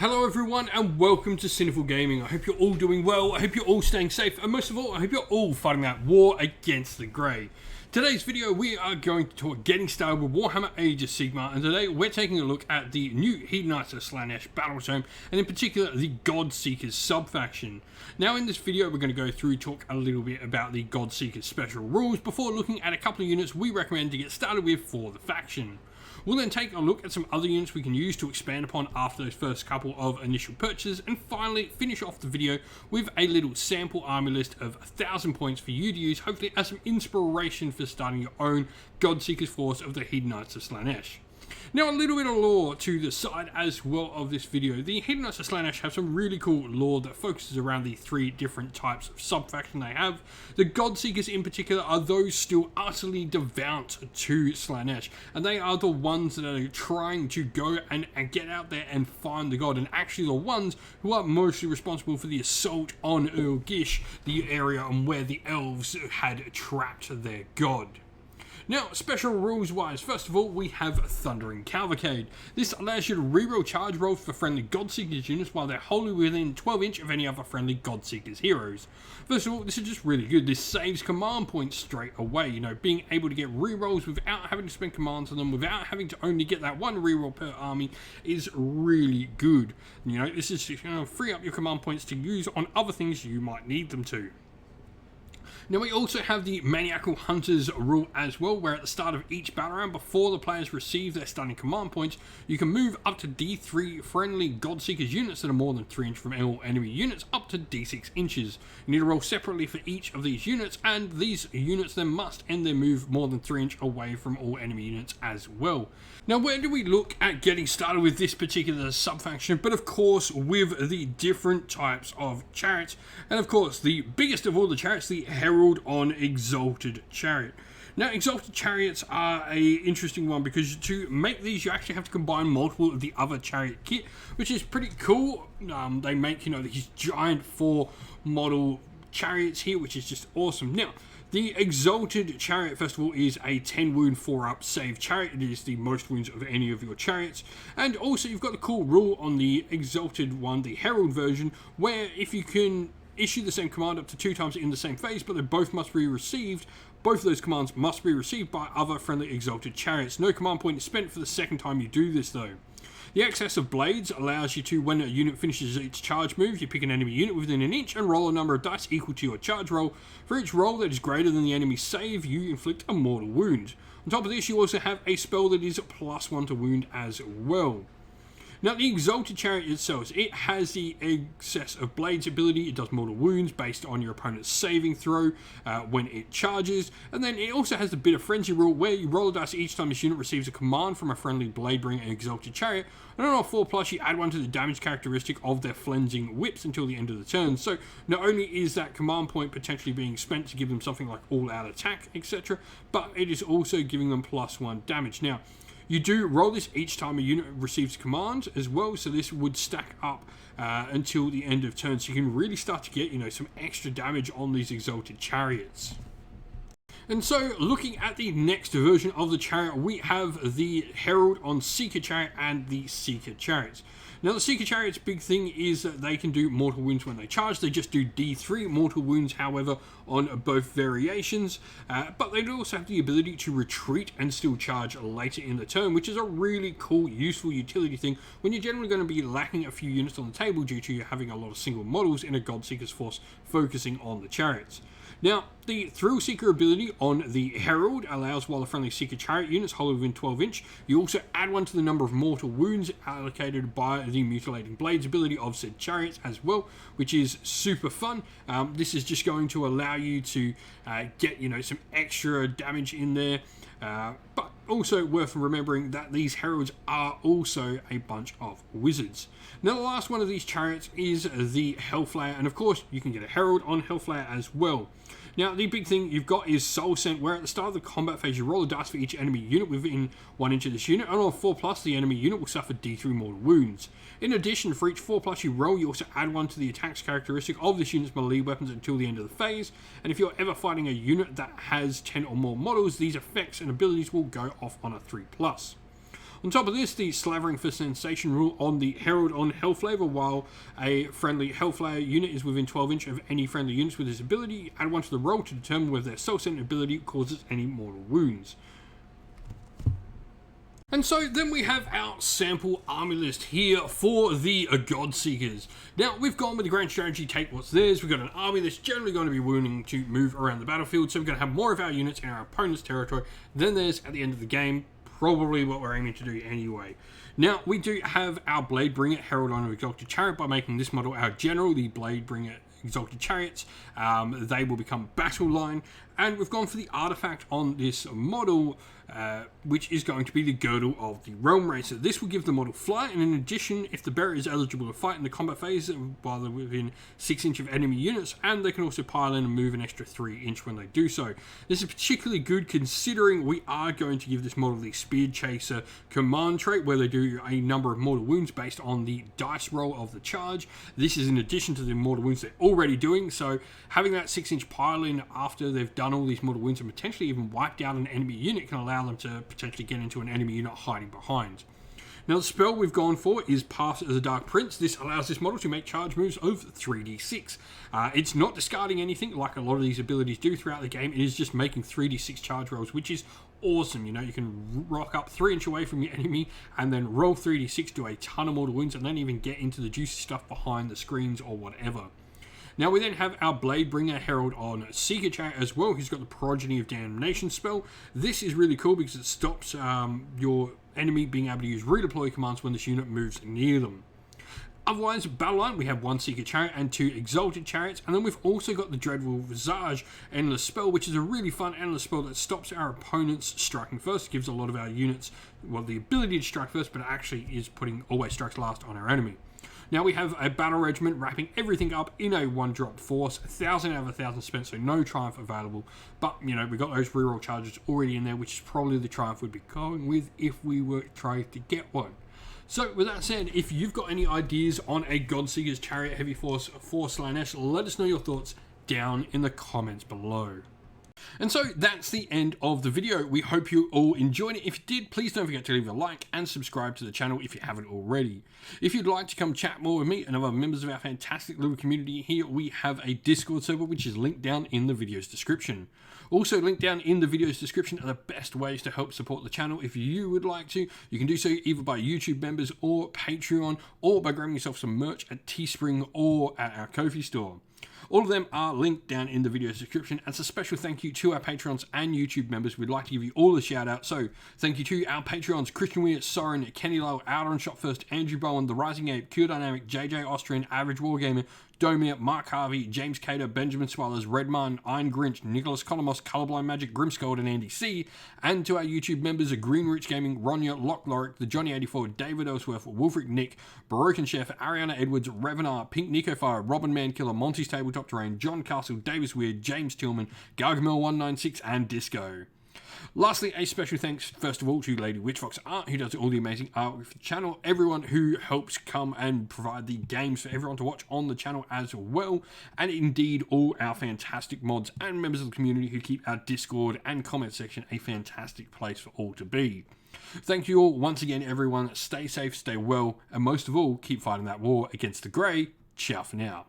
Hello everyone and welcome to Sinful Gaming. I hope you're all doing well, I hope you're all staying safe, and most of all, I hope you're all fighting that war against the Grey. Today's video we are going to talk getting started with Warhammer Age of Sigmar, and today we're taking a look at the new Hedonites of Slaanesh battle tome, and in particular the Godseekers sub-faction. Now in this video we're going to go through talk a little bit about the Godseekers special rules before looking at a couple of units we recommend to get started with for the faction. We'll then take a look at some other units we can use to expand upon after those first couple of initial purchases, and finally finish off the video with a little sample army list of 1,000 points for you to use, hopefully as some inspiration for starting your own Godseekers force of the Hedonites of Slaanesh. Now a little bit of lore to the side as well of this video. The Hedonites of Slaanesh have some really cool lore that focuses around the three different types of sub-faction they have. The Godseekers in particular are those still utterly devout to Slaanesh, and they are the ones that are trying to go and get out there and find the god, and actually the ones who are mostly responsible for the assault on Urgish, the area on where the elves had trapped their god. Now, special rules wise, first of all, we have Thundering Cavalcade. This allows you to reroll charge rolls for friendly Godseekers units while they're wholly within 12 inch of any other friendly Godseekers heroes. First of all, this is just really good. This saves command points straight away. You know, being able to get rerolls without having to spend commands on them, without having to only get that one reroll per army is really good. You know, this is just going to free up your command points to use on other things you might need them to. Now we also have the Maniacal Hunters rule as well, where at the start of each battle round, before the players receive their stunning command points, you can move up to D3 friendly Godseekers units that are more than 3 inches from all enemy units up to D6 inches. You need to roll separately for each of these units, and these units then must end their move more than 3 inches away from all enemy units as well. Now where do we look at getting started with this particular sub-faction? But of course with the different types of chariots, and of course the biggest of all the chariots, the Herald on Exalted Chariot. Now, Exalted Chariots are a interesting one because to make these, you actually have to combine multiple of the other chariot kit, which is pretty cool. They make, you know, these giant 4 model chariots here, which is just awesome. Now, the Exalted Chariot, first of all, is a 10 wound 4-up save chariot. It is the most wounds of any of your chariots. And also, you've got the cool rule on the Exalted one, the Herald version, where if you can issue the same command up to 2 times in the same phase, but they both must be received. Both of those commands must be received by other friendly Exalted Chariots. No command point is spent for the second time you do this though. The excess of blades allows you to, when a unit finishes its charge move, you pick an enemy unit within an inch and roll a number of dice equal to your charge roll. For each roll that is greater than the enemy's save, you inflict a mortal wound. On top of this, you also have a spell that is +1 to wound as well. Now, the Exalted Chariot itself, it has the excess of blades ability. It does mortal wounds based on your opponent's saving throw when it charges. And then it also has the Bit of Frenzy rule, where you roll a dice each time this unit receives a command from a friendly Bladebringer Exalted Chariot. And on a 4+, you add 1 to the damage characteristic of their flensing whips until the end of the turn. So not only is that command point potentially being spent to give them something like all-out attack, etc., but it is also giving them +1 damage. Now, you do roll this each time a unit receives a command as well, so this would stack up until the end of turn, so you can really start to get, you know, some extra damage on these Exalted Chariots. And so, looking at the next version of the chariot, we have the Herald on Seeker Chariot and the Seeker Chariots. Now, the Seeker Chariot's big thing is that they can do mortal wounds when they charge. They just do D3 mortal wounds, however, on both variations. But they do also have the ability to retreat and still charge later in the turn, which is a really cool, useful utility thing when you're generally going to be lacking a few units on the table due to you having a lot of single models in a Godseekers force focusing on the chariots. Now, the Thrill Seeker ability on the Herald allows while the friendly Seeker Chariot units hold within 12 inch, you also add 1 to the number of mortal wounds allocated by the Mutilating Blades ability of said chariots as well, which is super fun. This is just going to allow you to get, you know, some extra damage in there, but also worth remembering that these Heralds are also a bunch of wizards. Now, the last one of these chariots is the Hellflayer, and of course you can get a Herald on Hellflayer as well. Now, the big thing you've got is Soul Scent, where at the start of the combat phase you roll a dice for each enemy unit within 1 inch of this unit, and on a 4+, the enemy unit will suffer D3 mortal wounds. In addition, for each 4+ you roll, you also add 1 to the attacks characteristic of this unit's melee weapons until the end of the phase, and if you're ever fighting a unit that has 10 or more models, these effects and abilities will go off on a 3+. On top of this, the Slavering for Sensation rule on the Herald on Hellflavor. While a friendly Hellflayer unit is within 12 inch of any friendly units with this ability, add 1 to the roll to determine whether their soul-sent ability causes any mortal wounds. And so then we have our sample army list here for the Godseekers. Now, we've gone with the grand strategy, take what's theirs. We've got an army that's generally going to be willing to move around the battlefield, so we're going to have more of our units in our opponent's territory than theirs at the end of the game. Probably what we're aiming to do anyway. Now, we do have our Blade-bringer Herald on Exalted Chariot by making this model our general, the Blade-bringer Exalted Chariots. They will become battle line, and we've gone for the artifact on this model, which is going to be the Girdle of the Realm Racer. This will give the model flight, and in addition, if the bearer is eligible to fight in the combat phase while they're within 6 inch of enemy units, and they can also pile in and move an extra 3 inch when they do so. This is particularly good considering we are going to give this model the Spear Chaser command trait, where they do a number of mortal wounds based on the dice roll of the charge. This is in addition to the mortal wounds they're already doing, so having that 6 inch pile in after they've done all these mortal wounds and potentially even wiped out an enemy unit can allow them to potentially get into an enemy unit hiding behind. Now, the spell we've gone for is Pass as a Dark Prince. This allows this model to make charge moves of 3d6. It's not discarding anything like a lot of these abilities do throughout the game. It is just making 3d6 charge rolls, which is awesome. You know, you can rock up 3 inch away from your enemy and then roll 3d6, do a ton of mortal wounds, and then even get into the juicy stuff behind the screens or whatever. Now, we then have our Blade-bringer Herald on Seeker Chariot as well, who's got the Progeny of Damnation spell. This is really cool because it stops your enemy being able to use redeploy commands when this unit moves near them. Otherwise, battle line, we have 1 Seeker Chariot and 2 Exalted Chariots, and then we've also got the Dreadful Visage Endless spell, which is a really fun endless spell that stops our opponents striking first. It gives a lot of our units, well, the ability to strike first, but it actually is putting always strikes last on our enemy. Now, we have a battle regiment wrapping everything up in a 1-drop force, 1,000 out of 1,000 spent, so no triumph available. But, you know, we've got those reroll charges already in there, which is probably the triumph we'd be going with if we were trying to get one. So, with that said, if you've got any ideas on a Godseekers Chariot Heavy Force for Slaanesh, let us know your thoughts down in the comments below. And so that's the end of the video. We hope you all enjoyed it. If you did, please don't forget to leave a like and subscribe to the channel if you haven't already. If you'd like to come chat more with me and other members of our fantastic little community here, we have a Discord server which is linked down in the video's description. Also linked down in the video's description are the best ways to help support the channel. If you would like to, you can do so either by YouTube members or Patreon, or by grabbing yourself some merch at Teespring or at our Ko-fi store. All of them are linked down in the video's description. As a special thank you to our Patreons and YouTube members, we'd like to give you all a shout out. So thank you to our Patreons, Christian Weir, Soren, Kenny Lowe, Outer and Shot First, Andrew Bowen, The Rising Ape, Q Dynamic, JJ Austrian, Average Wargamer, Domir, Mark Harvey, James Cater, Benjamin Swallers, Redman, Iron Grinch, Nicholas Colomos, Colorblind Magic, Grimscold, and Andy C. And to our YouTube members of Green Rich Gaming, Ronya, Lock Lorick, The Johnny84, David Ellsworth, Wolfric Nick, Baroque Chef, Ariana Edwards, Revenar, Pink Nico Fire, Robin Mankiller, Monty's Tabletop Terrain, John Castle, Davis Weird, James Tillman, Gargamel196, and Disco. Lastly, a special thanks first of all to Lady Witchfox Art, who does all the amazing artwork for the channel, everyone who helps come and provide the games for everyone to watch on the channel as well, and indeed all our fantastic mods and members of the community who keep our Discord and comment section a fantastic place for all to be. Thank you all once again, everyone. Stay safe, stay well, and most of all, keep fighting that war against the grey. Ciao for now.